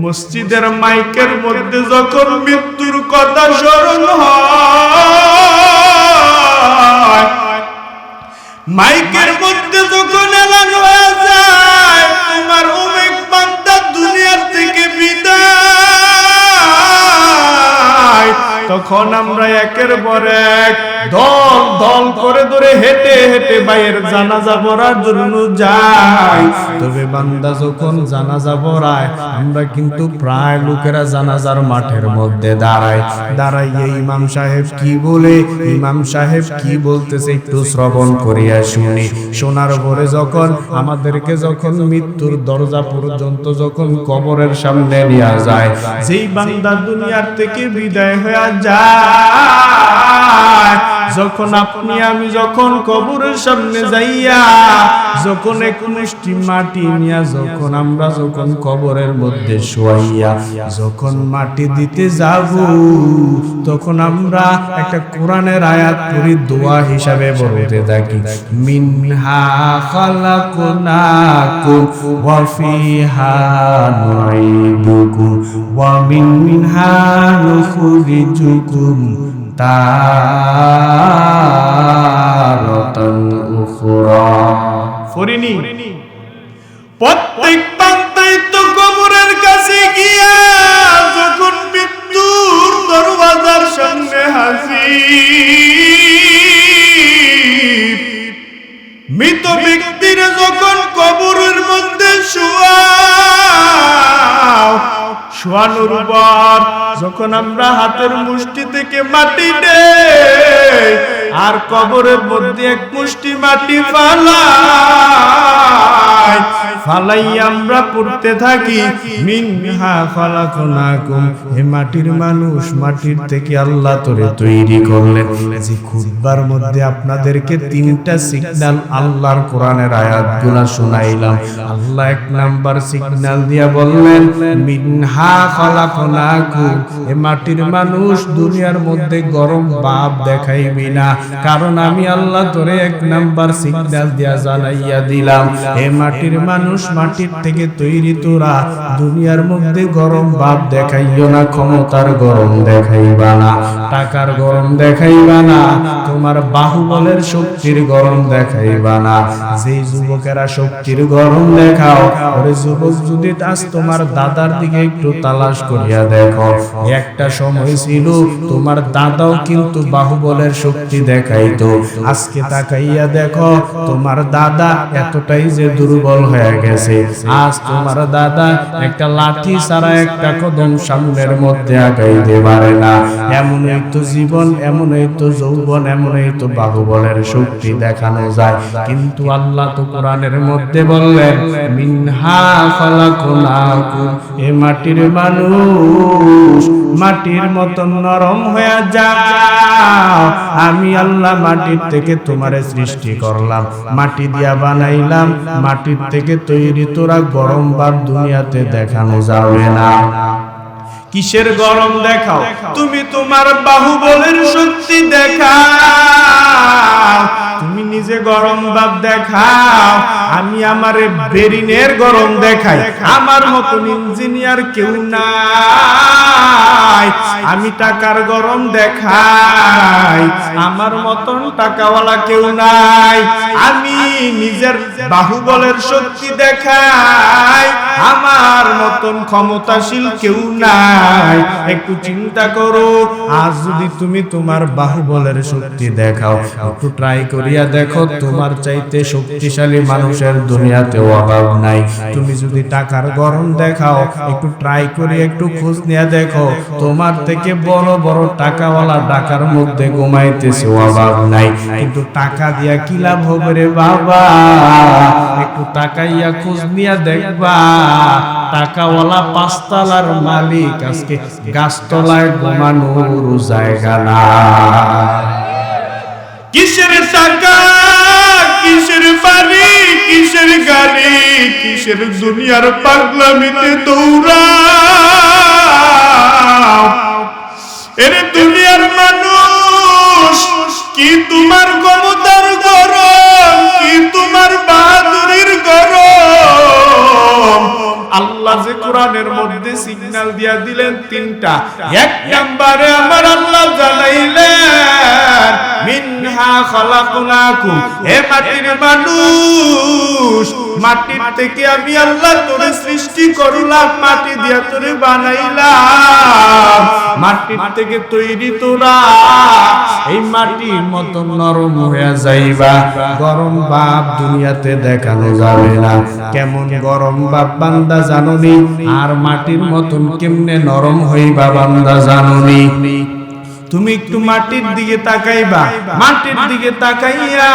মসজিদের মাইকের মধ্যে যখন মৃত্যুর কথা স্মরণ হয়, মাইকের মধ্যে যখন এলান হয়ে যায় তোমার অনেক বান্দা দুনিয়ার থেকে বিদায়, তখন আমরা একের পর এক দল দল করে ধরে হেঁটে হেঁটে ভাইয়ের জানাজা পড়ার জন্য যাই। তবে বান্দা যখন জানাজা পড়ায় আমরা কিন্তু প্রায় লোকেরা জানাজার মাঠের মধ্যে দাঁড়াইয়ে ইমাম সাহেব কি বলে, ইমাম সাহেব কি বলতেছে একটু শ্রবণ করিয়া শুনি। শোনার পরে যখন আমাদেরকে যখন মৃত্যুর দরজা পর্যন্ত যখন কবরের সামনে নিয়ে যায়, যেই বান্দা দুনিয়ার থেকে বিদায় হয়ে যায়, যখন আপনি আমি যখন কবরের সামনে যাইয়া যখন এক মুষ্টি মাটি নিয়া যখন আমরা যখন কবরের মধ্যে শোয়াইয়া যখন মাটি দিতে যাব, তখন আমরা একটা কোরআনের আয়াত পড়ি, দোয়া হিসাবে বলতে থাকি, মিনহা খালাকনাকুম ওয়া ফিহা নুঈদুকুম ওয়া মিনহা নুখরিজুকুম তারাতান উখরা। ফরিনি প্রত্যেক বান্দাই তো কবরের কাছে গিয়া যখন মৃত্যুর দরওয়াজার সামনে হাজির, মৃত ব্যক্তির যখন কবরের মধ্যে শোয়ানোর পর যখন আমরা হাতের মুষ্টি থেকে মাটি দেই আর কবরের মধ্যে এক মুষ্টি মাটি ফালাই আমরা পড়তে থাকি, মিনহা খালাকনাকুম, হে মাটির মানুষ, মাটির থেকে আল্লাহ তোরে তৈরি করলেন। যে খুতবার মধ্যে আপনাদেরকে তিনটা সিগন্যাল আল্লাহর কোরআনের আয়াতগুলো শোনাইলাম। আল্লাহ এক নাম্বার সিগন্যাল দিয়া বললেন, মিনহা খালাকনাকুম, হে মাটির মানুষ, দুনিয়ার মধ্যে গরম ভাব দেখাইবি না, কারণ আমি আল্লাহ তোরে এক নাম্বার সিগন্যাল দিয়া জানাইয়া দিলাম, হে মাটির মানুষ, মাটির থেকে তৈরি তোরা, দুনিয়ার মধ্যে গরম ভাব দেখাইও না, ক্ষমতার গরম দেখাইবা না, টাকার গরম দেখাইবা না, তোমার বাহুবলের শক্তির গরম দেখাইবা না। যে যুবকেরা শক্তির গরম দেখাও, ওরে যুবক যদি আজ তোমার দাদার দিকে একটু তালাশ করিয়া দেখো, একটা সময় ছিল তোমার দাদাও কিন্তু বাহুবলের শক্তি দেখাইতো, আজকে তাকাইয়া দেখো তোমার দাদা এতটাই যে দুর্বল হয়ে গেছে, আজ তোমার দাদা একটা লাঠি ছাড়া একটা কদম সামনের মধ্যে আগাইতে পারে না। এমনই তো জীবন, এমনই তো যৌবন, এমনই তো বাহুবলের শক্তি দেখানো যায়। কিন্তু আল্লাহ তো কোরআনের মধ্যে বললেন, মিনহা খালাকনাকুম, এ মাটির মানুষ, মাটির মতন নরম হয়ে যাও, আমি আল্লাহ মাটির থেকে তোমারে সৃষ্টি করলাম, মাটি দিয়া বানাইলাম, মাটির থেকে তৈরি, তোরা গরম ভাব দুনিয়াতে দেখানো যাবে না। কিসের গরম দেখাও? তুমি তোমার বাহুবলের শক্তি দেখাও, তুমি নিজে গরম ভাব দেখাও, আমি আমার বেরিনের গরম দেখাই, আমার মতন ইঞ্জিনিয়ার কেউ নাই, আমি টাকার গরম দেখাই, আমার মতন টাকাওয়ালা কেউ নাই, আমি নিজের বাহুবলের শক্তি দেখাই, আমার মতন ক্ষমতাশীল কেউ নাই। একটু চিন্তা করো, আজ যদি তুমি তোমার বাহুবলের শক্তি দেখাও, একটু ট্রাই করিয়া দেখো, তোমার চাইতে শক্তিশালী মানুষের দুনিয়াতে অভাব নাই। তুমি যদি টাকার গরম দেখাও, একটু ট্রাই করে একটু খোঁজ নিয়ে দেখো, তোমার থেকে বড় বড় টাকাওয়ালা ঢাকার মধ্যে ঘুমাইতেছে, অভাব নাই। কিন্তু টাকা দিয়া কি লাভ হবে রে বাবা? একটু টাকাইয়া খোঁজ নিয়ে দেখবা, টাকাওয়ালা পাঁচতলার মালিক আজকে গাছতলায় ঘুমানোর জায়গা না। কিসের টাকা, কিসের বাড়ি, কিসের গাড়ি, কিসের দুনিয়ার পাগলামিতে দৌড়াও? এর দুনিয়ার মানুষ, কি তোমার ক্ষমতার গরম, কি তোমার বাহাদুরির গরম? আল্লাহ আল্লাহ যে কোরআনের মধ্যে সিগন্যাল দিয়া দিলেন তিনটা। এক নম্বরে আমার আল্লাহ জানাইলেন মিনহা খালাকনাকুম, হে মাটির মানুষ, মাটির থেকে আমি আল্লাহ তোরে সৃষ্টি করলাম, মাটি দিয়া তোরে বানাইলাম, মাটির থেকে তৈরি তোরা এই মাটির মতো নরম হয়ে যাইবা। গরম ভাব দুনিয়াতে দেখানো যাবে না। কেমন গরম ভাব বান্দা জানোনি? আর মাটির মতন কেমনে নরম হইবা বান্দা জানোনি? তুমি একটু মাটির দিকে তাকাইবা, মাটির দিকে তাকাইয়া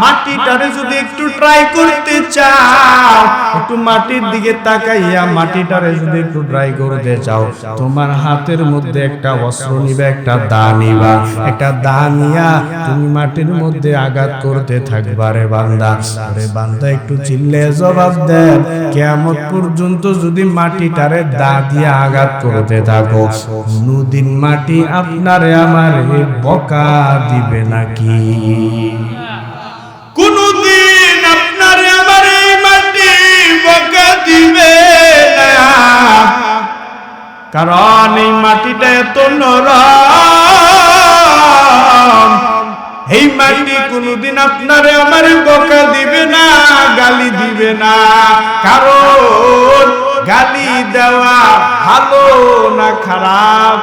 মাটিটারে যদি একটু ট্রাই করতে চাও, একটু মাটির দিকে তাকাইয়া মাটিটারে যদি একটু ট্রাই করতে চাও, তোমার হাতের মধ্যে একটা অস্ত্র নিবা, একটা দা নিবা, একটা দা নিয়া তুমি মাটির মধ্যে আঘাত করতে থাকবা। রে বান্দা, রে বান্দা একটু চিল্লে জবাব দেন, কিয়ামত পর্যন্ত যদি মাটিটারে দা দিয়ে আঘাত করতে থাকো, কোনদিন মাটি আপনার আমারে বকা দিবে নাকি? কোনদিন আপনারে আমারে মাটি বকা দিবে না, কারণ এই মাটিটা এত নরম। এই মাটি কোনদিন আপনারে আমারে বকা দিবে না, গালি দিবে না। কারণ গালি দেওয়া ভালো না খারাপ?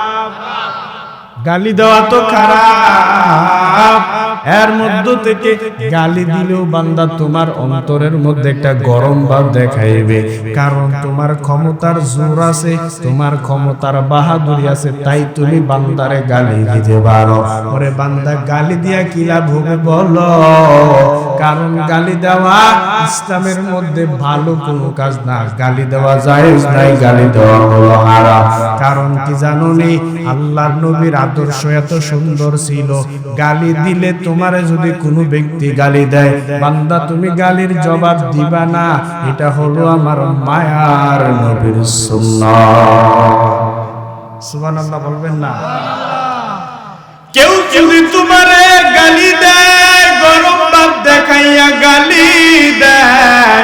গালি দেওয়া তো খারাপ। এর মধ্য থেকে গালি দিলেও বান্দা তোমার অন্তরের মধ্যে একটা গরম ভাব দেখাইবে, কারণ তোমার ক্ষমতার জোর আছে, তোমার ক্ষমতার বাহাদুরি আছে, তাই তুমি বান্দারে গালি দিতে পারো। ওরে বান্দা, গালি দিয়া কি লাভ হবে বলো? কারণ গালি দেওয়া ইসলামের মধ্যে ভালো কোনো কাজ না, গালি দেওয়া জায়েজ নাই, গালি দেওয়া হলো হারাম। কারণ কি জানোনি? আল্লাহর নবীর আদর্শ এত সুন্দর ছিল, গালি দিলে তোমারে যদি কোনো ব্যক্তি গালি দেয়, বান্দা তুমি গালির জবাব দিবা না। এটা হলো আমার মায়ার নবীর সুন্নাত। সুবহানাল্লাহ বলবেন না? কেউ যদি তোমারে গালি দেয়, গরম ভাব দেখাইয়া গালি দেয়,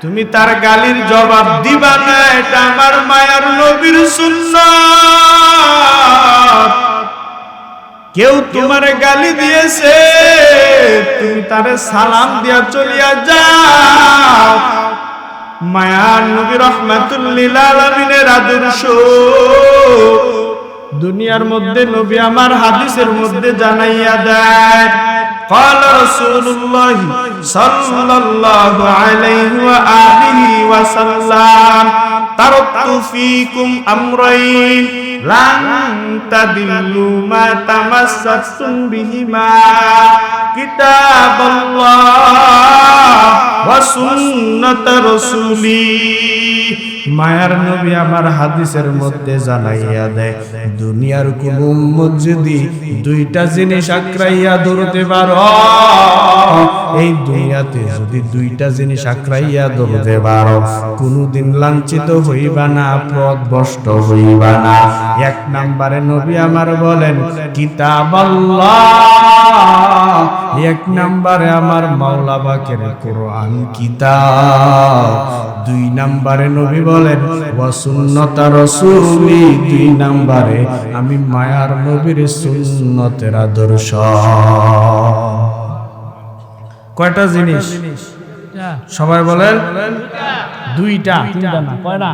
তুমি তার গালির জবাব দিবা না। এটা আমার মায়ার নবীর সুন্নাত। কেউ তোমারে গালি দিয়েছে, তুমি তারে সালাম দিয়া চলিয়া যাও। মায়ার নবী রাহমাতুল লিল আলামিনের আদর্শ দুনিয়ার মধ্যে নবী আমার হাদিসের মধ্যে জানাইয়া দেয়। قال رسول الله صلى الله عليه وآله وسلم تركت فيكم أمرين لن تضلوا ما تمسكتم بهما كتاب الله وسنة رسولي। মায়ার নবী আমার হাদিসের মধ্যে জানাইয়া দেয়, দুনিয়ার কোন উম্মত যদি দুইটা জিনিস আঁকড়াইয়া ধরতে পারো, এই দুনিয়াতে যদি দুইটা জিনিস আঁকড়াইয়া ধরতে পারো, কোনদিন লাঞ্ছিত হইবা না, পথভ্রষ্ট হইবা না। এক নম্বরে নবী আমার বলেন কিতাব আল্লাহ, এক নম্বরে আমার মাওলা পাকের কোরআন কিতাব, দুই নম্বরে নবী বলেন ওয়া সুন্নাত রাসূলি, দুই নম্বরে আমি মায়ার নবীর সুন্নতের আদর্শ। কয়টা জিনিস? সবাই বলেন দুইটা, তিনটা না, কয়টা?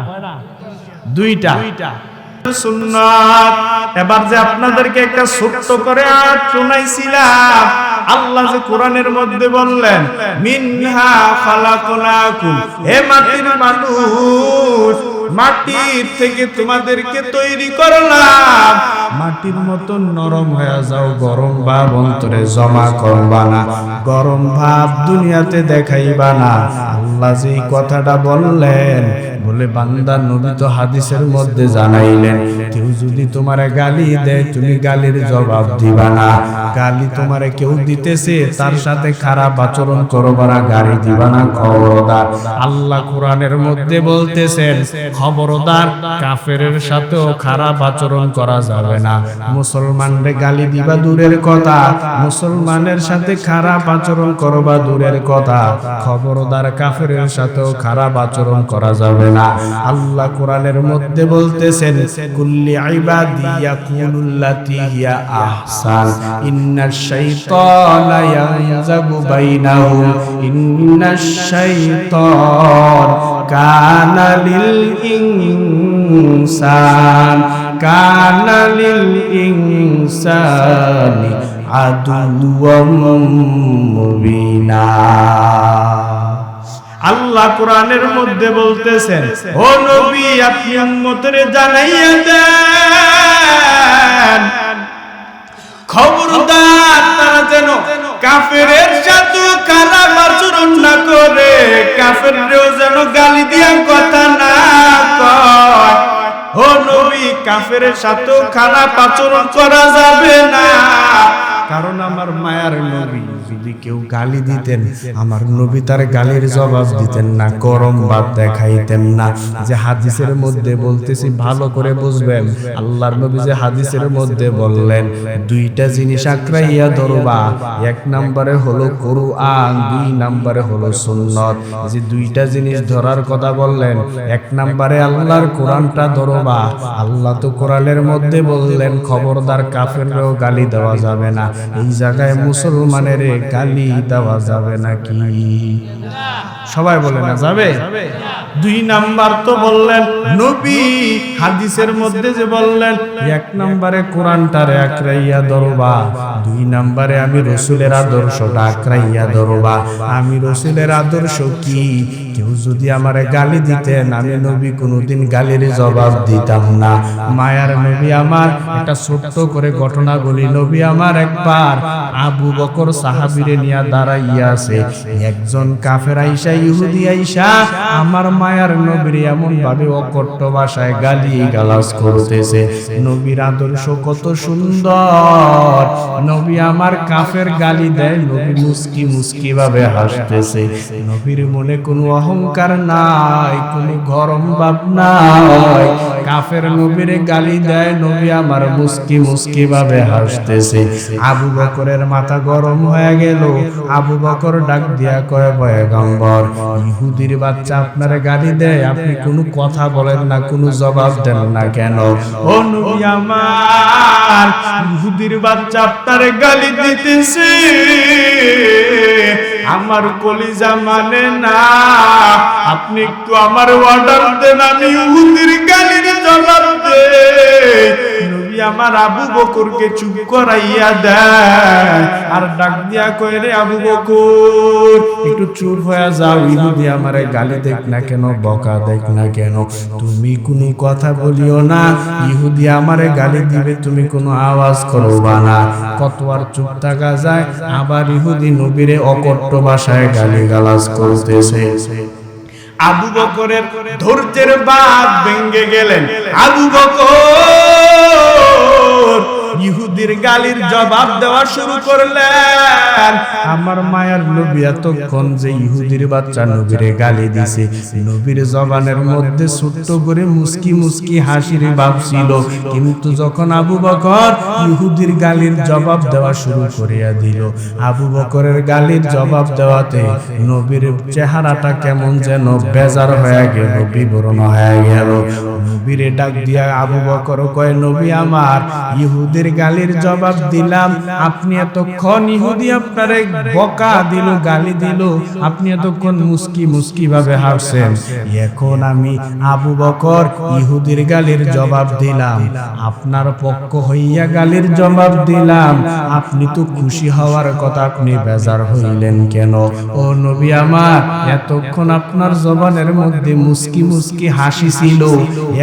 দুইটা সুন্নাত। এবার যে আপনাদেরকে একটা ছোট্ট করে আয়াত শোনাইছিলাম, আল্লাহ যে কোরআনের মধ্যে বললেন মিনহা খালাকনাকুম, হে মাটির মানুষ, মাটির থেকে তোমাদেরকে তৈরি করলাম, মাটির মতো নরম হয়ে যাও, গরম ভাব অন্তরে জমা করবা না, গরম ভাব দুনিয়াতে দেখাইবা না। আল্লাহ যে কথাটা বললেন, বলে বান্দা নবী তো হাদিসের মধ্যে জানাইলেন, কেউ যদি তোমারে গালি দেয়, তুমি গালির জবাব দিবা না। গালি তোমারে কেউ দিতেছে, তার সাথে খারাপ আচরণ করবা না, গালি দিবা না, খবরদার। আল্লাহ কোরআনের মধ্যে বলতেছেন খবরদার, কাফেরের সাথেও খারাপ আচরণ করা যাবে না। মুসলমানরে গালি দিবা দূরের কথা, মুসলমানের সাথে খারাপ আচরণ করবা দূরের কথা, খবরদার কাফেরের সাথেও খারাপ আচরণ করা যাবে না। আল্লাহ কোরআনের মধ্যে বলতেছেন কুল্লি ইবাদি ইয়াকুলুল্লাতি হিয়া আহসান ইন্নাশ শাইতানা ইয়ানজাগু বাইনাহুম ইন্নাশ শাইতান কানা লিল ইনসানি আদুওয়াম মুবিনা। আল্লাহ কোরআনের মধ্যে বলতেছেন ও নবী আপনি উম্মতের জানাইয়া দেন খবরদার তারা যেন কাফেরের সাথে খারাপ আচরণ না করে, কাফেররেও যেন গালি দিয়া কথা না কয়। ও নবী কাফেরের সাথে খারাপ আচরণ করা যাবে না, কারণ আমার মায়ার নবী যদি কেউ গালি দিতেন আমার নবী তার গালির জবাব দিতেন না, গরম ভাব দেখাইতেন না। যে হাদিসের মধ্যে বলতেছি ভালো করে বুঝবেন, আল্লাহর নবী যে হাদিসের মধ্যে বললেন দুইটা জিনিস আঁকড়াইয়া ধরবা, এক নম্বরে হলো কুরআন, দুই নম্বরে হলো সুন্নাত। যে দুইটা জিনিস ধরার কথা বললেন, এক নম্বরে আল্লাহর কোরআনটা ধরবা। আল্লাহ তো কোরআনের মধ্যে বললেন খবরদার কাফেররাও গালি দেওয়া যাবে না, এই জায়গায় মুসলমানের গালি দেওয়া যাবে নাকি? সবাই বলে না যাবে। দুই নাম্বার তো বললেন নবী হাদিসের মধ্যে যে বললেন এক নম্বরে কোরআনটারে আঁকড়াইয়া ধরবা, দুই নম্বরে আমি রাসূলের আদর্শটা আঁকড়াইয়া ধরবা। আমি রাসূলের আদর্শ কি? কেউ যদি আমারে গালি দিতেন আমি নবী কোনোদিন গালির জবাব দিতাম না। মায়ার নবী আমার একটা ছোট্ট করে ঘটনা বলি। নবী আমার একবার আবু বকর সাহাবীরে নিয়ে দাঁড়াইয়া আছে, একজন কাফের আইসা ইহুদি আইসা আমার মায়ার নবীর এমন ভাবে অকট্ট ভাষায় গালি গালাজ করতেছে। নবীর আদর্শ কত সুন্দর, নবী আমার কাফের গালি দেয়, নবী মুস্কি মুস্কি ভাবে হাসতেছে। নবীর মনে কোনো অহংকার নাই, কোনো গরম ভাব নাই। কাফের নবীর গালি দেয়, নবী আমার মুস্কি মুস্কি ভাবে হাসতেছে। আবু বকরের মাথা গরম হয়ে গেল। আবু বকর ডাক দিয়া কয় পয়গম্বর ইহুদির বাচ্চা আপনারে গালি দেয়, আপনি কোনো কথা বলেন না, কোনো জবাব দেন না কেন? ও নবী আমার ইহুদির বাচ্চা আপনারে গালি দিতেছে, আমার কলিজা মানে না, আপনি একটু আমার অর্ডার দেন আমি ইহুদির গালির জবাব দেই। নবী আমার আবু বকরকে চুপ করাইয়া দেয় আর ডাক দিয়া কয় রে আবু বকর একটু চুপ হয়ে যাও, ইহুদি আমারে গালি দেখ না কেন, বকা দেখ না কেন, তুমি কোনো কথা বলিও না, ইহুদি আমারে গালি দিবে তুমি কোনো আওয়াজ করবা না। কত আর চুপ থাকা যায়, আবার ইহুদি নবীরে অকট্ট ভাষায় গালি গালাজ করতেছে। আবু বকরের ধৈর্যের বাঁধ ভেঙে গেলেন। আবু বকর ইহুদির গালির জবাব দেওয়া শুরু করলেন। আমার মায়ার নবী এতক্ষণ যে ইহুদির বাচ্চা নবীরে গালি দিছে, নবীর জবানের মধ্যে ছোট্ট করে মুস্কি মুস্কি হাসির ভাব ছিল, কিন্তু যখন আবু বকর ইহুদির গালির জবাব দেওয়া শুরু করিয়া দিল, আবু বকরের গালির জবাব দেওয়াতে নবীর চেহারাটা কেমন যেন বেজার হয়ে গেল, বিবরণ হয়ে গেল। নবীরে ডাক দিয়া আবু বকর কয় নবী আমার ইহুদির গালির জবাব দিলাম, আপনি এতক্ষণ ইহুদি আপনারে বকা দিল, গালি দিল, আপনি এতক্ষণ মুস্কি মুস্কি ভাবে হাসছেন, এখন আমি আবু বকর ইহুদির গালির জবাব দিলাম, আপনার পক্ষ হইয়া গালির জবাব দিলাম, আপনি তো খুশি হওয়ার কথা, আপনি বেজার হইলেন কেন? ও নবী আমার এতক্ষণ আপনার জবানের মধ্যে মুস্কি মুস্কি হাসি ছিল,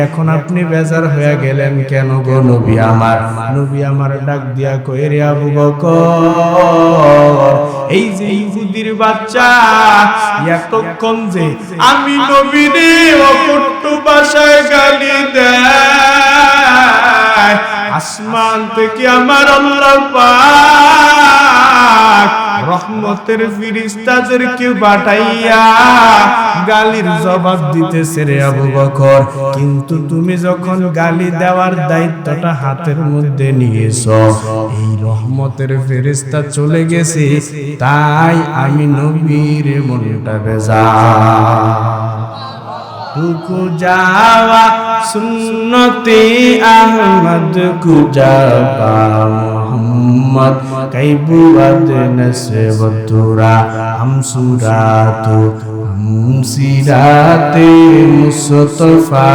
এখন আপনি বেজার হয়ে গেলেন কেন গো নবী আমার? নবী আমার ডাক দিয়া কই রে আবু বকর এই যে ইহুদির বাচ্চা এতক্ষণ যে আমি নবীরে অকট্ট ভাষায় গালি দেয়, আসমান থেকে আমার আল্লাহ পাক রহমতের ফেরেশতাদেরকে পাঠাইয়া গালির জবাব দিতেছে রে আবু বকর, কিন্তু তুমি যখন গালি দেওয়ার দায়িত্বটা হাতের মধ্যে নিয়েছো, এই রহমতের ফেরেশতা চলে গেছে, তাই আমি নবীর মনটা বেজার। কুজাওয়া সুন্নতে আহমদ কুজাবা মোহাম্মদ কাইবুয়াদ নসবতুরা হামসুরাতু হামসিরাতে মুস্তফা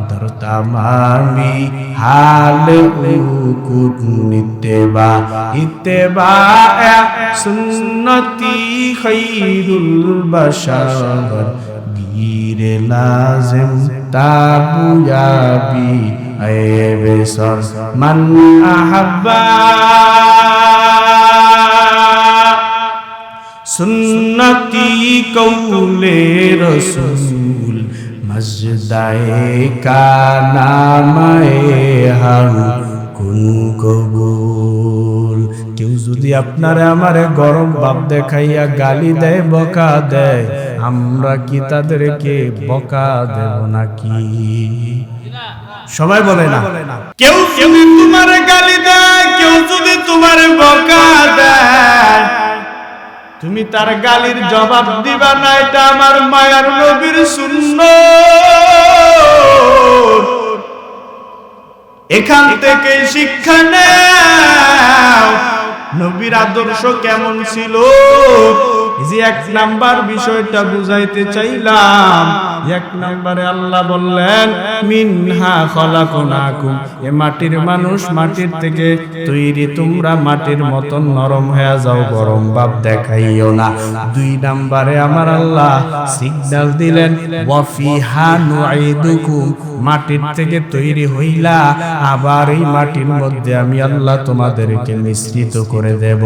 দরতামামি হাল উকুত নিতেবা ইত্তেবা সুন্নতি খায়রুল বাশার গিরে লাজিম তাবুয়াবি আইবেসর মান আহাব্বা সুন্নতি কৌলে রসূল মজদায়ে কানামায়ে হার কুন কবুল। কেউ যদি আপনারে আমারে গরম ভাব দেখাইয়া গালি দেয়, বকা দেয়, আমরা কি তাদেরকে বকা দেব নাকি? সবাই বলে না। কেউ যদি তোমারে গালি দেয়, কেউ যদি তোমারে বকা দেয়, তুমি তার গালির জবাব দিবা না। এটা আমার মায়ার নবীর সুন্নাত। এখান থেকে শিক্ষা নাও নবীর আদর্শ কেমন ছিল। যে এক নাম্বার বিষয়টা বুঝাইতে চাইলাম। এক নম্বরে আল্লাহ বললেন মিনহা খলাকনাকুম, এ মাটির মানুষ, মাটির থেকে তৈরি, তোমরা মাটির মতন নরম হয়ে যাও, গরম ভাব দেখাইও না। দুই নম্বরে আমার আল্লাহ সিগন্যাল দিলেন ওয়াফিহা নুঈদুকুম, মাটির থেকে তৈরি হইলা, আবার এই মাটির মধ্যে আমি আল্লাহ তোমাদেরকে মিশ্রিত করে দেব।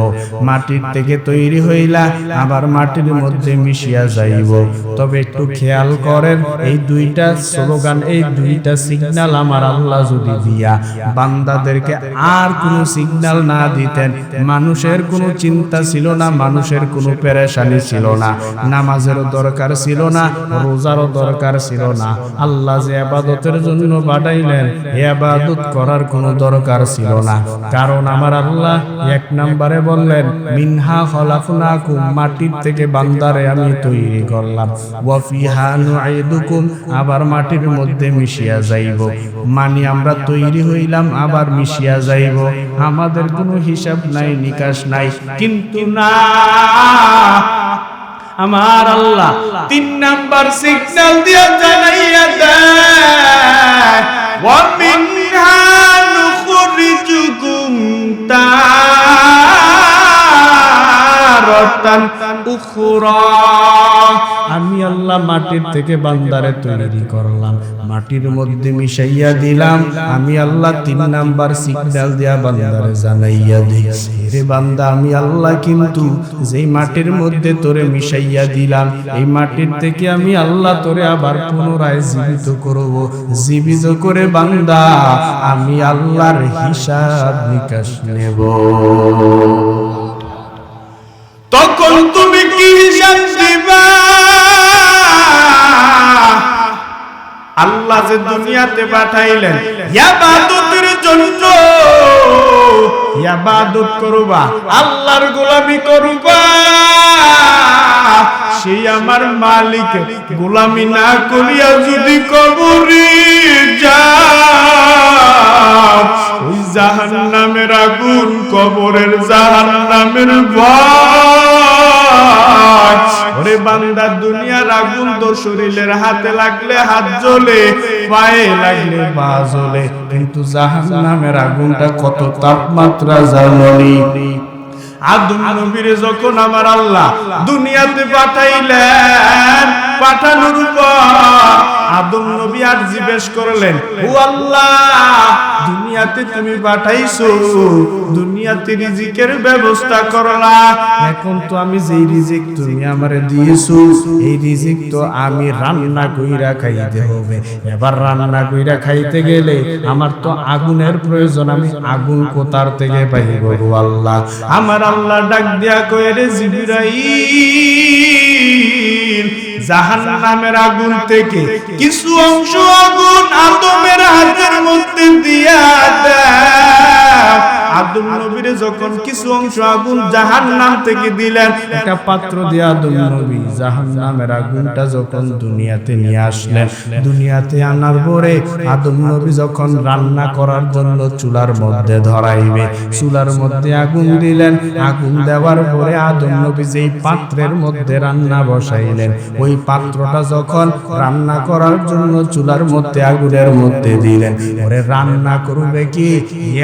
মাটির থেকে তৈরি হইলা, আবার মাটির মধ্যে মিশিয়া যাইব। তবে একটু খেয়াল করেন, এই দুইটা স্লোগান, এই দুইটা সিগন্যাল আমার আল্লাহ যদি দিয়া বান্দাদেরকে আর কোনো সিগন্যাল না দিতেন, মানুষের কোনো চিন্তা ছিল না, মানুষের কোনো পেরেশানি ছিল না, নামাজেরও দরকার ছিল না, রোজারও দরকার ছিল না। আল্লাহ যে ইবাদতের জন্য পাঠাইলেন, এই ইবাদত করার কোনো দরকার ছিল না। কারণ আমার আল্লাহ এক নম্বরে বললেন মিনহা খলাকনাকুম, মাটির থেকে বান্দারে আমি তৈরি করলাম, ওয়া ফিহা নুঈদুকুম, আবার মাটির মধ্যে মিশিয়া যাইব। মানে আমরা তৈরি হইলাম, আবার মিশিয়া যাইব, আমাদের কোনো হিসাব নাই, নিকাশ নাই। কিন্তু না, আমার আল্লাহ তিন নাম্বার সিগন্যাল দিয়া জানাইয়া দেয় ওয়া মিনহা নুখরিজুকুম তারাতান উখরা, আমি আল্লাহ মাটির থেকে বান্দারে তৈরি করলাম, মাটির মধ্যে মিশাইয়া দিলাম। আমি আল্লাহ তিন নাম্বার সিগন্যাল দিয়া বান্দারে জানাইয়া দিই, রে বান্দা, আমি আল্লাহ কিন্তু যেই মাটির মধ্যে তোরে মিশাইয়া দিলাম, এই মাটির থেকে আমি আল্লাহ তোরে আবার পুনরায় জীবিত করব। জীবিত করে বান্দা আমি আল্লাহর হিসাব নিকাশ নেব। তখন তুমি কি হিসাব দিবা? আল্লাহ যে দুনিয়াতে পাঠাইলেন ইবাদতের জন্য, ইবাদত করবা, আল্লাহর গোলামি করবা। সেই আমার মালিক গোলামি না করিয়া যদি কবরে যাও, ওই জাহান্নামের আগুন, কবরের জাহান্নামের ভয়। ওরে বান্দা, দুনিয়ার আগুন তো শরীরের হাতে লাগলে হাত জ্বলে, পায়ে লাগলে পা জ্বলে, কিন্তু জাহান্নামের আগুনটা কত তাপমাত্রা জানোনি? আদম নবীরে যখন আমার আল্লাহ দুনিয়াতে পাঠাইলেন, পাঠানোর পর আদম নবী আর জিজ্ঞেস করলেন, ও আল্লাহ, দুনিয়াতে তুমি পাঠাইছো, দুনিয়াতে রিজিকের ব্যবস্থা করলা, এখন তো আমি যেই রিজিক তুমি আমারে দিয়েছো, এই রিজিক তো আমি রান্না কইরা খাইতে হবে। এবার রান্না কইরা খাইতে গেলে আমার তো আগুনের প্রয়োজন, আমি আগুন কোথার থেকে পাইব গো আল্লাহ? আমার আল্লাহ ডাক দিয়া কয়, রে জিবরাইল, জাহান্নামের আগুন থেকে কিছু অংশ আগুন আদমের হাতের মধ্যে দিয়া দাও। আদম নবীরে যখন কিছু অংশ আগুন জাহান্নাম থেকে দিলেন, একটা পাত্র দিয়ে আদম নবী জাহান্নামের আগুনটা যখন দুনিয়াতে নিয়ে আসলেন, দুনিয়াতে আনার পরে আদম নবী যখন রান্না করার জন্য চুলার মধ্যে ধরাইবে, চুলার মধ্যে আগুন দিলেন। আগুন দেওয়ার পরে আদম নবী যেই পাত্রের মধ্যে রান্না বসাইলেন, ওই পাত্রটা যখন রান্না করার জন্য চুলার মধ্যে আগুনের মধ্যে দিলেন, ওরে রান্না করবে কি,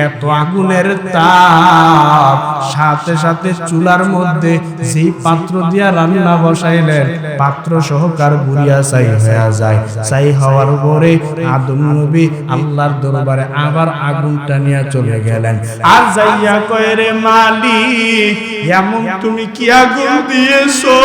এত আগুনের তাপ, সাথে সাথে চুলার মধ্যে যেই পাত্র দিয়া রান্না বসাইলেন, পাত্র সহকার বুড়িয়া ছাই হয়ে যায়। ছাই হওয়ার পরে আদম নবী আল্লাহর দরবারে আবার আগুনটা নিয়ে চলে গেলেন। আর যাইয়া কয়, রে মালিক, এমন তুমি কি আগুন দিয়েছো,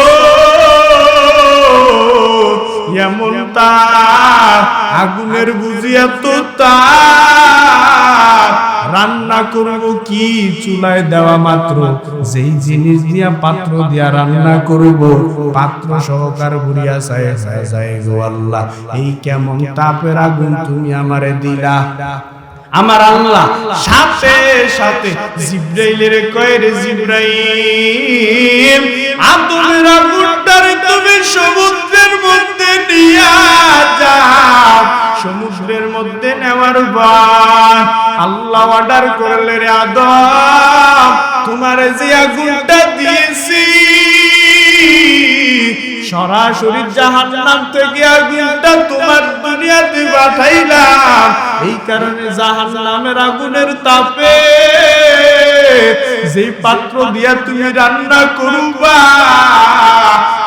এমন তাপ, আগুনের বুঝিয়া তো তাপ, রান্না করব কি, চুলায় দেওয়া মাত্র যেই জিনিস দিয়া পাত্র দিয়া রান্না করব, পাত্র সহকার বুড়িয়া যায় গো আল্লাহ, এই কেমন তাপের আগুন তুমি আমারে দিলা। আমার আল্লাহ সাথে সাথে জিবরাইলের কয়, রে জিবরাইল, আদমের আগুনটারে তুমি সমুদ্রের মধ্যে নিয়া যাও। সমুদ্রের মধ্যে নেওয়ার পর আল্লাহ অর্ডার করলে, রে আদম, তোমার যে আগুনটা দিয়েছি, সরাসরি জাহান্নাম থেকে আগুনটা তোমার দুনিয়াতে পাঠাইলাম। এই কারণে জাহান্নামের আগুনের তাপে যেই পাত্র দিয়া তুমি রান্না করবা,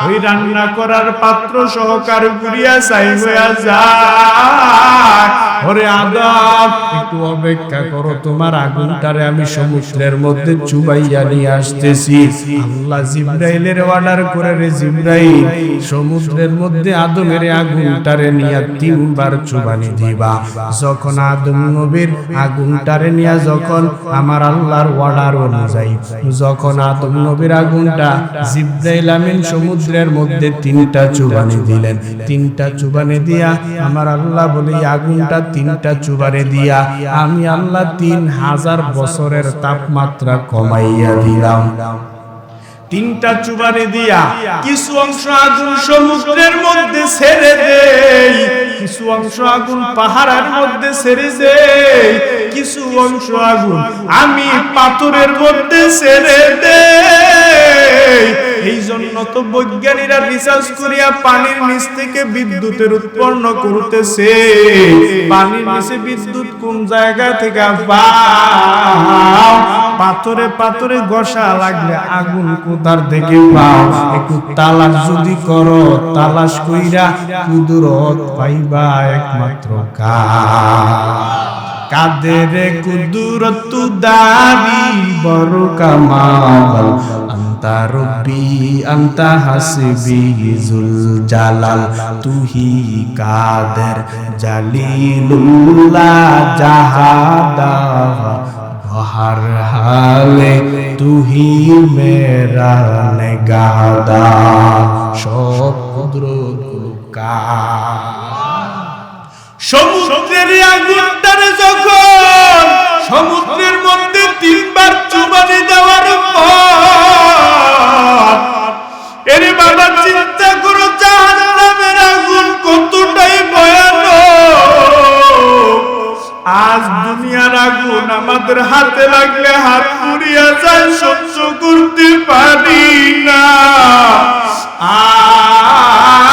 ওই রান্না করার পাত্র সহকার গুড়িয়া ছাই হইয়া যায়। ওরে আদম, একটু অপেক্ষা করো, তোমার আগুনটারে আমি সমুদ্রের মধ্যে চুবাইয়া নিয়ে আসতেছি। আল্লাহ জিবরাইলের অর্ডার করে, রে জিবরাইল, সমুদ্রের মধ্যে আদমের আগুনটারে নিয়ে 3 বার চুবানি দিবা। যখন আদম নবীর আগুনটারে নিয়ে যখন আমার আল্লাহর অর্ডার অনুযায়ী যখন আদম নবীর আগুনটা জিবরাইল আমিন সমুদ্রের মধ্যে 3টা চুবানি দিলেন। 3টা চুবানি দিয়া আমার আল্লাহ বলে, আগুনটা 3টা চুবানি দিয়া আমি আল্লাহ 3000 বছরের তাপমাত্রা কমাইয়া দিলাম। 3টা চুবানি দিয়া কিছু অংশ আগুন সমুদ্রের মধ্যে ছেড়ে দেই, কিছু অংশ আগুন পাহাড়ের মধ্যে ছেড়ে দেই, কিছু অংশ আগুন আমি পাথরের মধ্যে ছেড়ে দেই। এই জন্য তো বৈজ্ঞানিকরা রিসার্চ করিয়া পানির নিচ থেকে বিদ্যুতের উৎপন্ন করতেছে। পানির নিচে বিদ্যুৎ কোন জায়গা থেকে পাও? পাথরে পাথরে ঘষা লাগলে আগুন কোথার থেকে পাও? একটু তালাশ যদি করো, তালাশ কইরা কুদরত পাইবা একমাত্র কাদের কুদরত দারি বড় কামাল, আন্তা রব্বি আন্তা হাসবি জুল জালাল, তুহি কাদের জালিলুল্লাহ জাহাদা, হর হালে তুহি মেরা নেগাদা, সব কুদরত সমুদ্রের আগুনটারে যখন সমুদ্রের মধ্যে 3 বার চুবানি দেওয়ার পর, এরে বাবা চিন্তা করো জাহান্নামের আগুন কতটাই ভয়ানক। আজ দুনিয়ার আগুন আমাদের হাতে লাগলে হাত পুড়িয়া যায়, সহ্য করতে পারি না।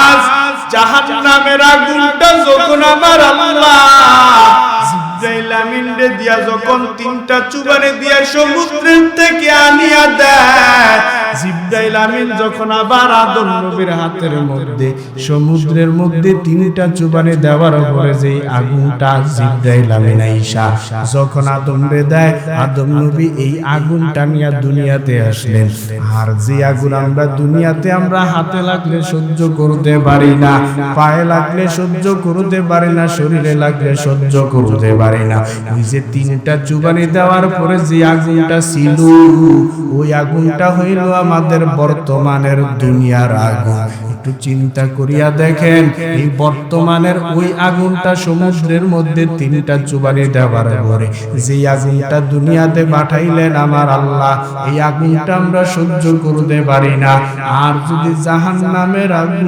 আজ জাহান্নামের আগুনটা যখন আমার আল্লাহ জিবরাইল আমিনরে দিয়া যখন 3টা চুবানি দিয়া সমুদ্রের থেকে আনিয়া দেয়, জিবরাইল আমিন যখন আবার আদম নবীর হাতের মধ্যে সমুদ্রের মধ্যে 3টা চুবানি দেওয়ার পরে যে আগুনটা জিবরাইল আমিন আইসা যখন আদমরে দেয়, আদম নবী এই আগুনটা নিয়ে দুনিয়াতে আসলেন। আর যে আগুন আমরা দুনিয়াতে আমরা হাতে লাগলে সহ্য করতে পারি না, পায়ে লাগলে সহ্য করতে পারি না, শরীরে লাগলে সহ্য করতে পারি না, ওই যে 3টা চুবানি দেওয়ার পরে যে আগুনটা ছিল, ওই আগুনটা হইল আমাদের বর্তমানের দুনিয়ার আগুন। একটু চিন্তা করিয়া দেখেন, এই বর্তমানের ওই আগুনটা সমুদ্রের মধ্যে 3টা চুবানি দেওয়ার পরে যে আগুনটা দুনিয়াতে পাঠাইলেন আমার আল্লাহ, এই আগুনটা আমরা সহ্য করতে পারি না। আর যদি জাহান্নামের আগুন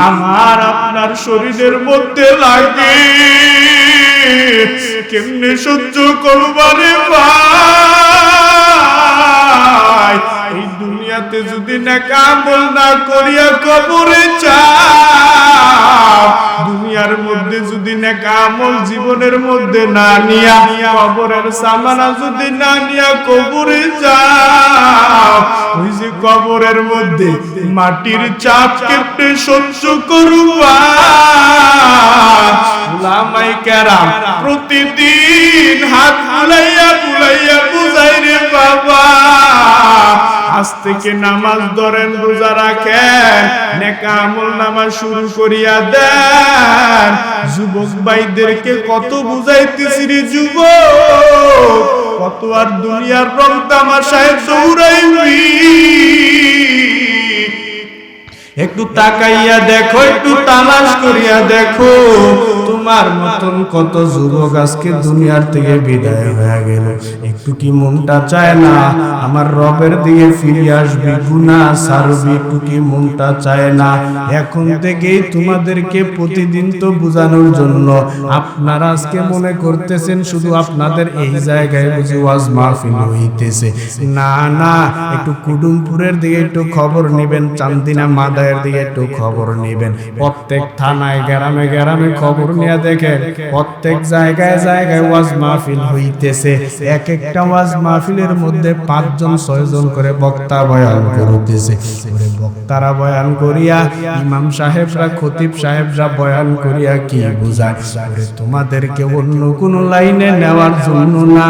আমার আপনার শরীরের মধ্যে লাগে, কেমনে সহ্য করবারে ভাই? এই দুনিয়াতে যদি নেক আমল না করিয়া কবরে যাও, দুনিয়ার মধ্যে যদি নেক আমল জীবনের মধ্যে না নিয়া, কবরের সামানা যদি না নিয়া কবরে যাও, ওই যে কবরের মধ্যে মাটির চাপ কেটে সহ্য করবা। উলামায়ে কেরাম প্রতিদিন হাত বুলাইয়া বুলাইয়া বুঝাই রে বাবা, আজ থেকে নামাজ ধরেন, রোজা রাখেন, নেক আমল নামাজ শুরু করিয়া দেন। যুবক ভাইদেরকে কত বুঝাইতেছি রে যুবক, কত আর দুনিয়ার রং তামাশায় দৌড়াইবি। একটু তাকাইয়া দেখো, একটু তালাশ করিয়া দেখো, তোমার মতন কত যুবক আজকে দুনিয়ার থেকে বিদায় হয়ে গেল। একটু কি মনটা চায় না আমার রবের দিকে ফিরে আসবি, গুনাহ ছাড়বি? একটু কি মনটা চায় না? এখন থেকেই তোমাদেরকে প্রতিদিন তো বোঝানোর জন্য আপনারা আজকে মনে করতেছেন শুধু আপনাদের এই জায়গায় বুঝি ওয়াজ মাহফিল হইতেছে। না না, একটু কুডুমপুরের দিকে একটু খবর নেবেন, চান্দিনা মাদায়ের দিকে একটু খবর নেবেন। প্রত্যেক থানায় গ্রামে গ্রামে খবর নিয়ে দেখেন, প্রত্যেক জায়গায় জায়গায় ওয়াজ মাহফিল হইতেছে। এক একটা ওয়াজ মাহফিলের মধ্যে 5 জন 6 জন করে বক্তা বয়ান করতেছে। বক্তারা বয়ান করিয়া, ইমাম সাহেবরা, খতিব সাহেবরা বয়ান করিয়া কি বুঝায়? তোমাদেরকে অন্য কোন লাইনে নেওয়ার জন্য না,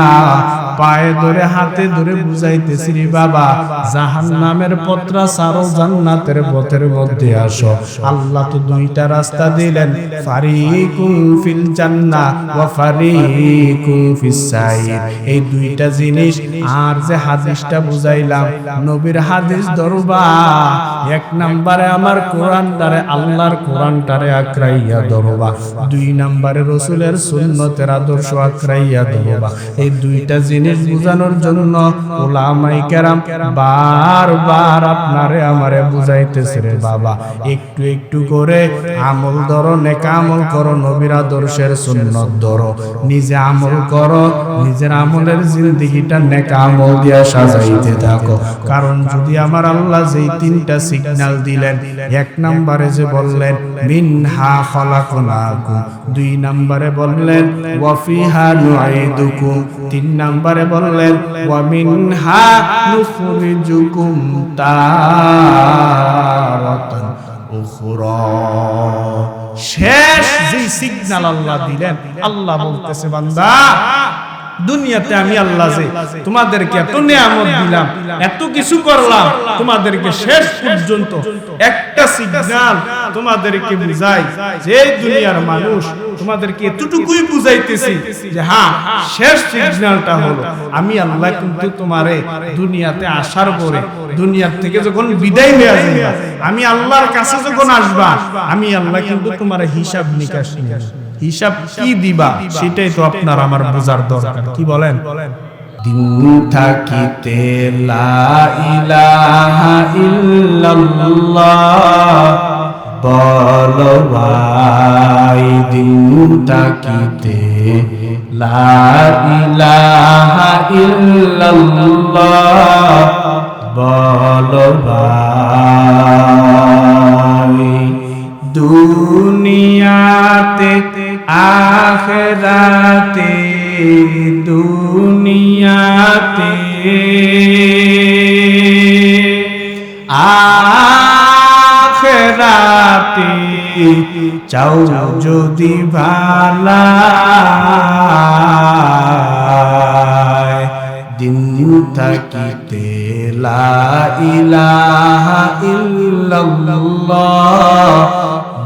পায়ে ধরে হাতে ধরে বুঝাইতেছি রে বাবা, জাহান্নামের পথটা ছাড়ো, জান্নাতের পথের মধ্যে আসো। আল্লাহ তো 2টা রাস্তা দিলেন, ফারিকুন ফিল জান্নাহ ওয়া ফারিকুন ফিস সাইর। এই 2টা জিনিস। আর যে হাদিসটা বুঝাইলাম, নবীর হাদিস ধরবা, 1 নম্বরে আমার কোরআনটারে, আল্লাহর কোরআনটারে আঁকড়াইয়া ধরবা, 2 নম্বরে রাসূলের সুন্নতের আদর্শ আঁকড়াইয়া ধরবা। এই 2টা জিনিস বুঝানোর জন্য উলামায়ে কেরাম বারবার আপনারে আমারে বুঝাইতেছে রে বাবা, একটু একটু করে আমল ধরো, নেক আমল করো, নবীর আদর্শের সুন্নত ধরো, নিজে আমল করো, নিজের আমলের জিন্দেগিটা নেক আমল দিয়া সাজাইতে থাকো। কারণ যদি আমার আল্লাহ যেই 3টা সিগন্যাল দিলেন, 1 নম্বরে যে বললেন মিনহা খলাকনাকুম, 2 নম্বরে বললেন ওয়া ফিহা নুঈদুকুম, 3 নম্বরে বললেন ওয়া মিনহা নুখরিজুকুম তারাতান উখরা। শেষ যে সিগন্যাল আল্লাহ দিলেন, আল্লাহ বলতেছে বান্দা, দুনিয়াতে আমি আল্লাহ যে তোমাদেরকে এত নিয়ামত দিলাম, এত কিছু করলাম, তোমাদেরকে শেষ পর্যন্ত একটা সিগন্যাল তোমাদেরকে বুঝাই যে দুনিয়ার মানুষ, তোমাদেরকে এতটুকুই বুঝাইতেছি যে হ্যাঁ, শেষ সিগন্যালটা হলো আমি আল্লাহ কিন্তু তোমারে দুনিয়াতে আসার পরে, দুনিয়ার থেকে যখন বিদায় হয়ে যাবে, আমি আল্লাহর কাছে যখন আসবা, আমি আল্লাহ কিন্তু তোমার হিসাব নিকাশ নিয়ে, হিসাব কি দিবা সেটাই তো আপনার আমার বোঝার দরকার। কি বলেন? দিন থাকিতে লা ইলাহা ইল্লাল্লাহ বলো ভাই, দিন থাকিতে লা ইলাহা ইল্লাল্লাহ বলো ভাই। দুনিয়াতে আখিরাতে, দুনিয়াতে আখিরাতে চাও যদি ভালাই, দিন থাকিতে লা ইলাহা ইল্লাল্লাহ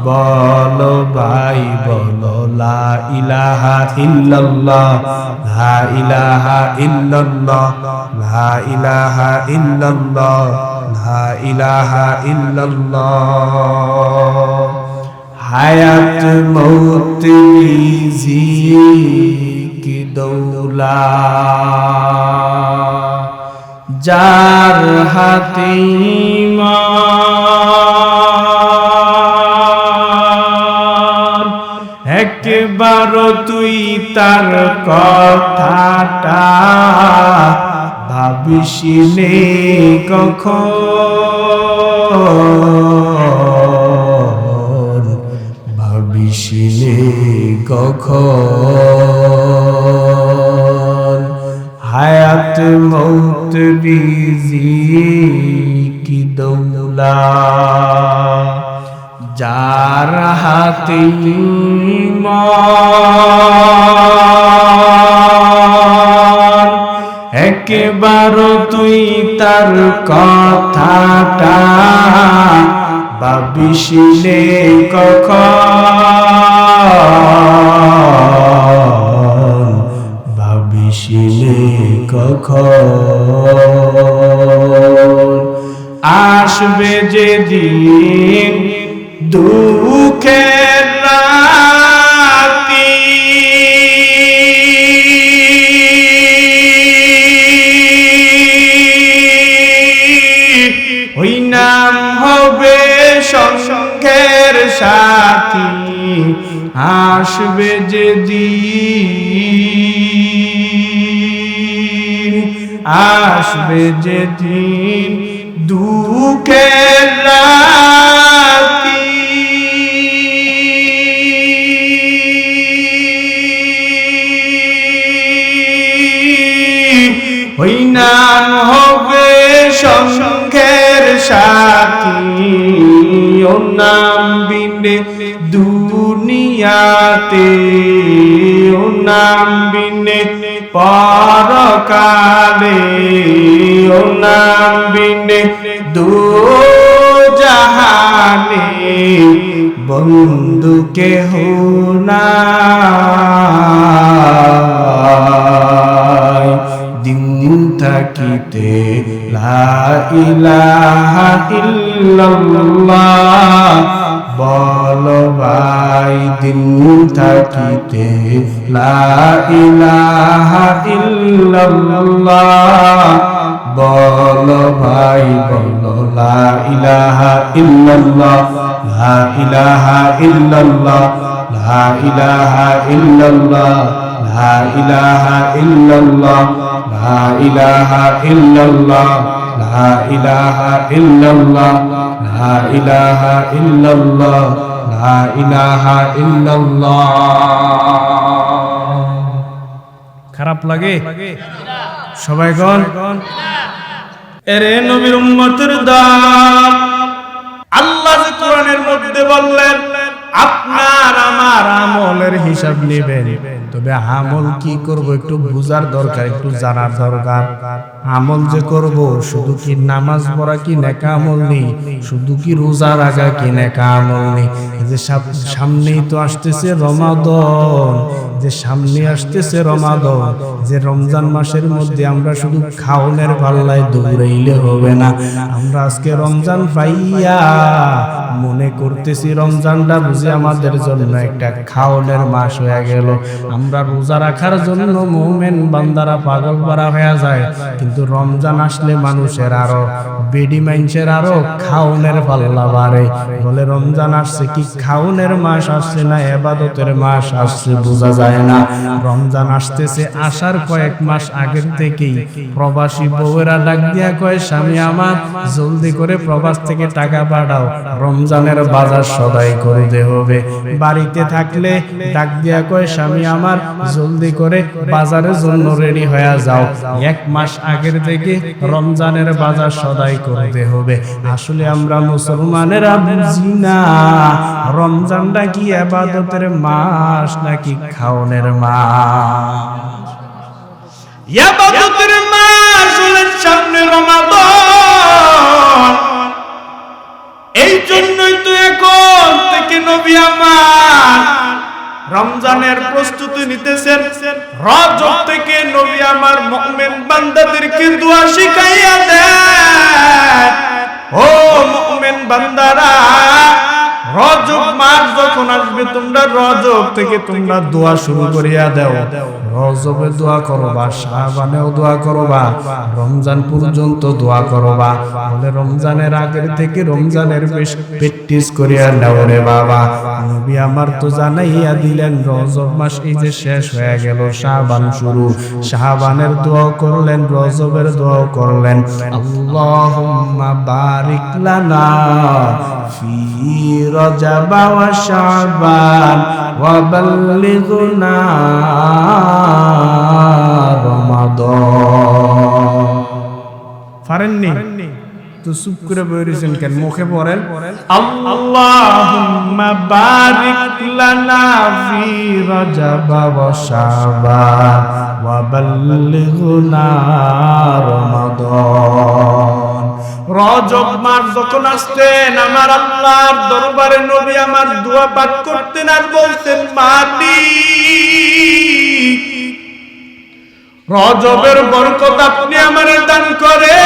বলো ভাই বলো লা ইলাহা ইল্লাল্লাহ লা ইলাহা ইল্লাল্লাহ লা ইলাহা ইল্লাল্লাহ লা ইলাহা ইল্লাল্লাহ হায়াত মৌত রিজিক দৌলা যার হাতে ঈমান একবার তুই তার কথাটা ভাবিসিলে কখন ভাবিসিলে কখন হায়াত মৌত রিজিক দৌলা যার হাতে ঈমান একবার তুই তার কথাটা ভাবিসিলে কখন ভাবিসিলে কখন আসবে যেদিন দুঃখের রাতি ওই নাম হবে সঙ্গের সাথী আসবে যেদিন আসবে যেদিন দুঃখের রাতি ওই নাম হবে সঙ্গের সাথী ও নাম বিনে দুনিয়াতে ও নাম বিনে পরকালে ও নাম বিনে দুজাহানে বন্ধু কেহ নাই দিন থাকিতে লা ইলাহা ইল্লাল্লাহ বলো ভাই দিন থাকিতে লা ইলাহা ইল্লাল্লাহ বলো ভাই বলো লা ইলাহা ইল্লাল্লাহ লা ইলাহা ইল্লাল্লাহ লা ইলাহা ইল্লাল্লাহ লা ইলাহা ইল্লাল্লাহ লা ইলাহা ইল্লাল্লাহ লা ইলাহা ইল্লাল্লাহ লা ইলাহা ইল্লাল্লাহ লা ইলাহা ইল্লাল্লাহ খারাপ লাগে সবাই গণ এরে নবীর উম্মতের দল আল্লাহ যে কোরআনের মধ্যে বললেন আপনার আমার আমলের হিসাব নেবেন তবে আমল কি করব একটু বুঝার দরকার একটু জানার দরকার আমল যে করব শুধু কি নামাজ পড়া কি নেকা আমল নেই শুধু কি রোজা রাখা কি নেকা আমল নেই যে সামনেই তো আসতেছে রমাদান যে সামনে আসতেছে রমাদান যে রমজান মাসের মধ্যে আমরা শুধু খাওনের পাল্লায় দৌড়াইলে হবে না আমরা আজকে রমজান পাইয়া মনে করতেছি রমজানটা বুঝি আমাদের জন্য একটা খাওনের মাস হয়ে গেল আমরা রোজা রাখার জন্য মুমিন বান্দারা পাগল পারা হয়ে যায় কিন্তু রমজান আসলে মানুষের আরো বেডি মানুষের আরো খাওনের পাল্লা বাড়ে বলে রমজান আসছে কি খাওনের মাস আসছে না ইবাদতের মাস আসছে বোঝা যায় না রমজান আসতেছে আসার কয়েক মাস আগের থেকেই প্রবাসী বউয়েরা ডাক দিয়া কয় স্বামী আমার জলদি করে প্রবাস থেকে টাকা পাঠাও রমজানের বাজার সদাই করতে হবে বাড়িতে থাকলে ডাক দিয়া কয় স্বামী আমার জলদি করে বাজারের জন্য রেডি হয়ে যাও এক মাস আগের থেকে রমজানের বাজার সদাই করতে হবে আসলে আমরা মুসলমানেরা বুঝি না রমজানটা কি ইবাদতের মাস নাকি খাওনের মাস ইবাদতের মাস হলে সামনে রমাদান এই জন্যই তো এখন থেকে নবী আমার রমজানের প্রস্তুতি নিতেছেন। রজব থেকে নবী আমার মুমিন বান্দাদেরকে দোয়া শিখাইয়া দেন। ও মুমিন বান্দারা, রজব মাস যখন আসবে তোমরা রজব থেকে তোমরা দোয়া শুরু করিয়া দাও। রজবে দোয়া করবা, শাবানেও দোয়া করবা, রমজান পর্যন্ত দোয়া করবা। বলে রমজানের আগের থেকে রমজানের বেশ প্র্যাকটিস করিয়া নাও রে বাবা। নবী আমার তো জানাইয়া দিলেন রজব মাস এই যে শেষ হয়ে গেল, শাবান শুরু। শাবানের দোয়া করলেন, রজবের দোয়া করলেন। আল্লাহুম্মা বারিক লানা ফি রজব ওয়া শাবান ওয়া বাল্লিগনা রমাদান। পারেননি তো চুপ করে বইরেছেন কেন? মুখে পড়েন আল্লাহুম্মা বারিক লানা ফি রজব ওয়া শাবান ওয়া বাল্লিগনা রমাদান। রজব মাস যখন আসতেন আমার আল্লাহর দরবারে নবী আমার দোয়া পাঠ করতেন আর বলতেন, মালিক রজবের বরকত আপনি আমারে দান করে,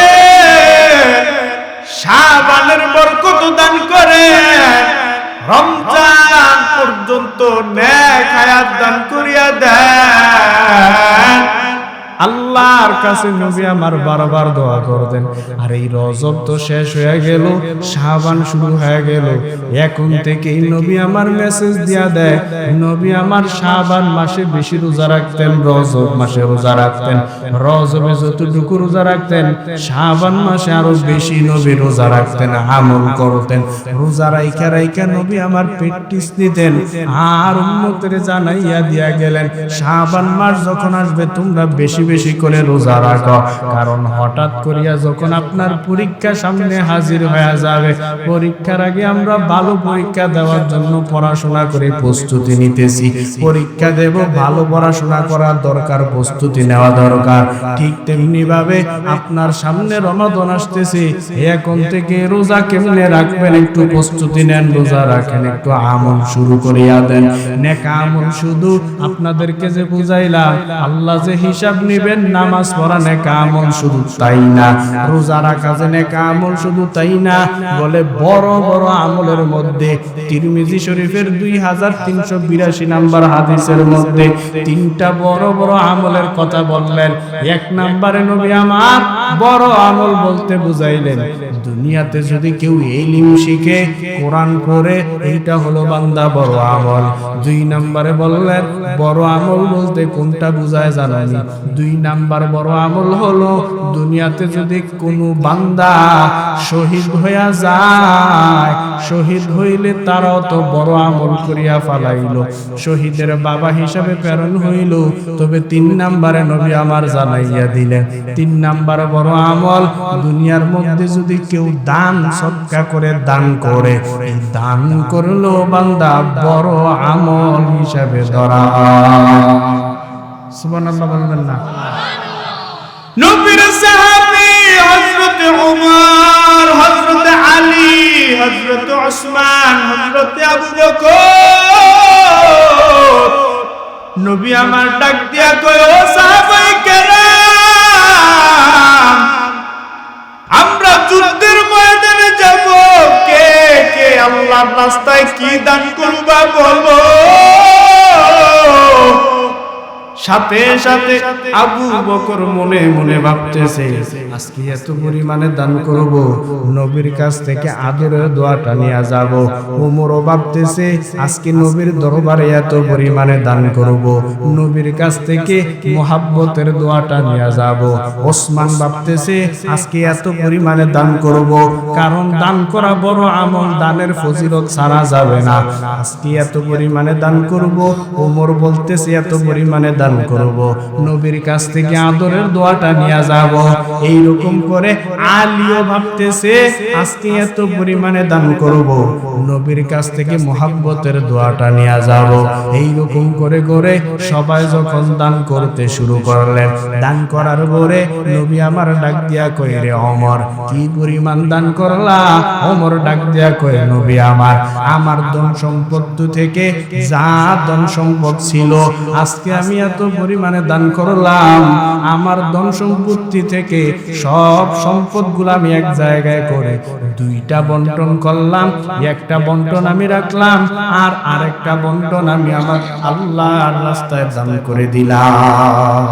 শাবানের বরকত দান করে, রমজান পর্যন্ত নেক হায়াত দান করিয়া দেন। আল্লাহর কাছে নবী আমার বারবার দোয়া করতেন। আর এই রজব তো শেষ হয়ে গেল, শাবান শুরু হয়ে গেল। এখন থেকেই নবী আমার মেসেজ দিয়া দেয়, নবী আমার শাবান মাসে বেশি রোজা রাখতেন, রজব মাসে রোজা রাখতেন। রজবে যতটুকু রোজা রাখতেন, শাবান মাসে আরো বেশি নবী রোজা রাখতেন, আমল করতেন। রোজা রাইখা রাইখা নবী আমার প্র্যাকটিস নিতেন। আর উম্মতের জানাইয়া দিয়া গেলেন, শাবান মাস যখন আসবে তোমরা বেশি বেশি করে রোজা রাখো, কারণ হঠাৎ করিয়া যখন আপনার পরীক্ষা সামনে হাজির হয়ে যাবে, পরীক্ষার আগে আমরা ভালো পরীক্ষা দেওয়ার জন্য পড়াশোনা করে প্রস্তুতি নিতেছি। পরীক্ষা দেব, ভালো পড়াশোনা করার দরকার, প্রস্তুতি নেওয়া দরকার। ঠিক তেমনি ভাবে আপনার সামনে রমাদান আসতেছে, এখন থেকে রোজা কেমনে রাখবেন একটু প্রস্তুতি নেন, রোজা রাখেন, একটু আমল শুরু করিয়া দেন। নেক আমল শুধু আপনাদেরকে যে বুঝাইলাম, আল্লাহ যে হিসাব নিবেন, নামাজ পড়া নেক আমল শুধু তাই না, রোজা রাখা যে নেক আমল শুধু তাই না। বলে বড় বড় আমলের মধ্যে তিরমিজি শরীফের 2382 নাম্বার হাদিসের মধ্যে তিনটা বড় বড় আমলের কথা বললেন। এক নম্বরে নবী আমার বড় আমল বলতে বুঝাইলেন, দুনিয়াতে যদি কেউ ইলম শিখে, কোরআন পড়ে, এইটা হলো বান্দা বড় আমল। দুই নম্বরে বললেন বড় আমল বলতে কোনটা বুঝায় জানেন? দুই নাম্বার বড় আমল হলো দুনিয়াতে যদি কোনো বান্দা শহীদ হইয়া যায়, শহীদ হইলে তারাও তো বড় আমল করিয়া ফালাইল, শহীদের বাবা হিসাবে প্রেরণ হইল। তবে তিন নাম্বারে নবী আমার জানাইয়া দিলেন, তিন নাম্বার বড় আমল, দুনিয়ার মধ্যে যদি কেউ দান সদকা করে, দান করে, এই দান করলো বান্দা বড় আমল হিসাবে ধরা। সুবহানাল্লাহ বলবেন না? নবীর সাহাবী হযরত ওমর, হযরত আলী, হযরত ওসমান, হযরত আবু বকর, নবী আমার ডাক দিয়া কয়, ও সাহাবায়ে কেরাম, আমরা যুদ্ধের ময়দানে যাব, কে কে আল্লাহর রাস্তায় কি দান করবা বলো। সাথে সাথে আবু বকর মনে মনে ভাবতেছে, আজকে এত পরিমাণে দান করব, নবীর কাছ থেকে আদরের দোয়াটা নিয়ে যাব। ওমরও ভাবতেছে, আজকে নবীর দরবারে এত পরিমাণে দান করব, নবীর কাছ থেকে মোহাব্বতের দোয়াটা নিয়ে যাব। ওসমান ভাবতেছে, আজকে এত পরিমাণে দান করব, কারণ দান করা বড় আমল, দানের ফজিলত ছাড়া যাবে না। আজকে এত পরিমাণে দান করব। ওমর বলতেছে, এত পরিমাণে দান করব, নবীর কাছ থেকে আদরের দোয়াটা নিয়ে যাব। এইরকম করে আলীও ভাবতেছে আজকে এত পরিমাণে দান করব, নবীর কাছ থেকে মহব্বতের দোয়াটা নিয়ে যাব। এইরকম করে করে সবাই যখন দান করতে শুরু করলেন, দান করার পরে নবী আমার ডাক দিয়া কই, রে ওমর, কি পরিমাণ দান করলা? ওমর ডাক দিয়া কই, নবী আমার, আমার ধন সম্পত্তি থেকে যা ধন সম্পদ ছিল আজকে আমি এত পরিমাণে দান করলাম, আমার ধন সম্পত্তি থেকে সব সম্পদগুলো আমি এক জায়গায় করে দুইটা বন্টন করলাম, একটা বন্টন আমি রাখলাম আর আরেকটা বন্টন আমি আমার আল্লাহর রাস্তায় দান করে দিলাম।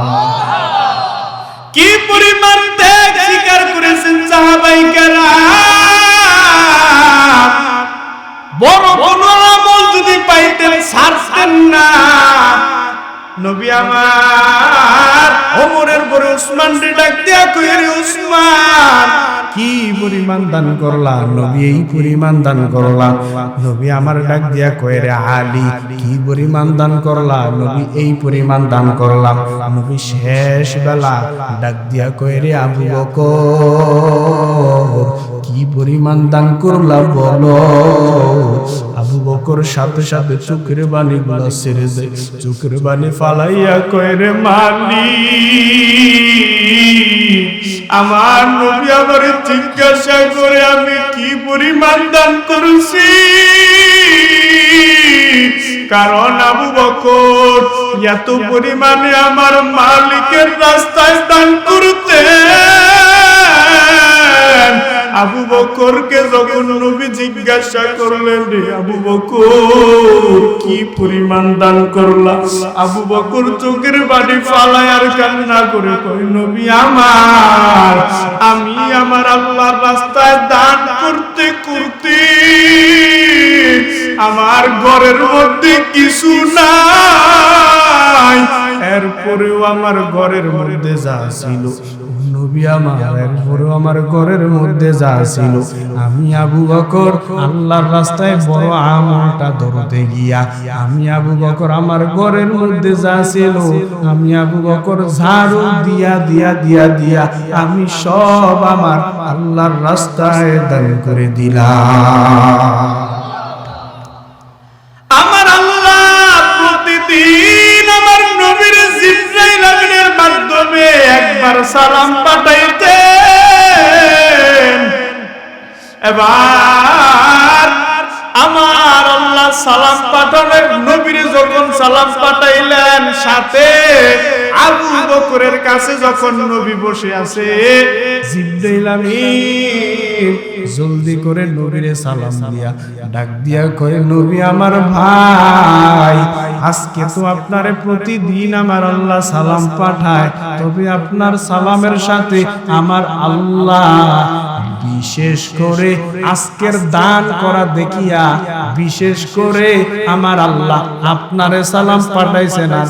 কি পরিমাণ ত্যাগ স্বীকার করেছেন সাহাবায়ে কেরাম। বড় কোন আমল যদি পাইতেন ছাড়তেন না। নবী আমার ওমরের পরে উসমান রে ডাক দিয়া কই, রে উসমান, কি পরিমাণ দান করলা? নবী এই পরিমাণ দান করলা। নবী আমার ডাক দিয়া কই, রে আলী, কি পরিমাণ দান করলা? নবী এই পরিমাণ দান করলাম। নবী শেষ বেলা ডাক দিয়া কই, রে আবু বকর, কি পরিমাণ দান করলা বলো? আবু বকর সাথে সাথে চোখের বাণী গুলো ছেড়ে দেয়, চোখের বাণী ফালাইয়া কয়, রে মালিক, আমার নবী আমার জিজ্ঞাসা করে আমি কি পরিমাণ দান করেছি, কারণ আবু বকর এত পরিমাণে আমার মালিকের রাস্তায় দান করতে। আবু বকরকে যখন নবী জিজ্ঞাসা করলেন, রে আবু বকর, কি পরিমাণ দান করলা? আবু বকর চোখের বাড়ি ফালায় আর কান্না করে কই, নবী আমার, আমি আমার আল্লাহর রাস্তায় দান করতে করতে আমার ঘরের মধ্যে কিছু নাই, এরপরেও আমার ঘরের মধ্যে যা ছিল, নবী আমার, এরপরেও আমার ঘরের মধ্যে যা ছিল, আমি আবু বকর আল্লাহর রাস্তায় বড় আমলটা ধরতে গিয়া, আমি আবু বকর আমার ঘরের মধ্যে যা ছিল, আমি আবু বকর ঝাড়ু দিয়া দিয়া দিয়া দিয়া আমি সব আমার আল্লাহর রাস্তায় দান করে দিলাম। আমার আল্লাহ প্রতিদিন আমার নবীর জিবরাইল আমিনের মাধ্যমে একবার সালাম পাঠাইতেন। এবার আমার আল্লাহ সালাম পাঠালেন, নবীর যখন সালাম পাঠাইলেন, সাথে আবু বকরের কাছে যখন নবী বসে আছে, জিবরাইল আমিন জলদি করে নবীরে সালাম দিয়া ডাক দিয়া কয়, নবী আমার ভাই, আজকে তো আপনারে প্রতিদিন আমার আল্লাহ সালাম পাঠায়, তবে আপনার সালামের সাথে আমার আল্লাহ বিশেষ করে আজকের দান করা দেখিয়া বিশেষ করে আমার আল্লাহ আপনারে সালাম পাঠাইছে না,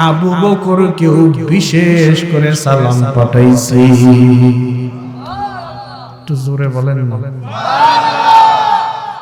আবু বকরকেও বিশেষ করে সালাম পাঠাইছে। একটু জোরে বলেন।